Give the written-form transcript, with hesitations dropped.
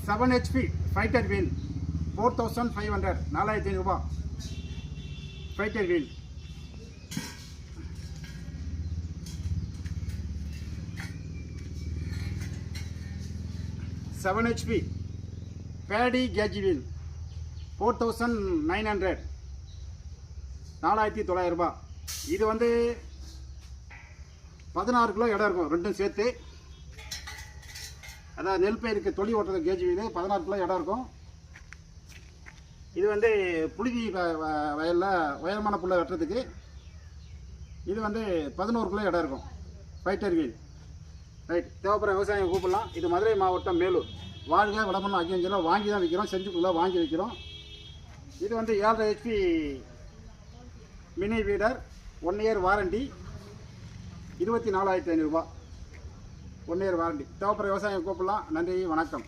7 HP fighter wheel 4500 4500 fighter wheel. Seven HP paddy cage wheel 4900 4900. இது வந்து 16 kilo இடம் இருக்கும் ரெண்டும் சேர்த்து. அதாவது நெல் பயிருக்கு தொழி ஓட்டுறது கேஜ் வீல் 16 கிலோ இடம் இருக்கும். இது வந்து புழுதி வயலில் உயரமான புல்லை வெட்டுறதுக்கு. இது வந்து 11 கிலோ இடம் இருக்கும் ஃபைட்டர் வீல். ரைட், தேவைப்படுற விவசாயம் கூப்பிடலாம். இது மதுரை மாவட்டம் மேலூர். வாழ்க வடமண்ணம் அங்கேயும் வாங்கி தான் விற்கிறோம், செஞ்சுக்குள்ளே வாங்கி வைக்கிறோம். இது வந்து 7.5 HP மினி வீடர் 1 இயர் வாரண்டி 24,500 ரூபா. 1 இயர் வாரண்டி. தேவைப்படுற விவசாயம் கூப்பிடலாம். நன்றி, வணக்கம்.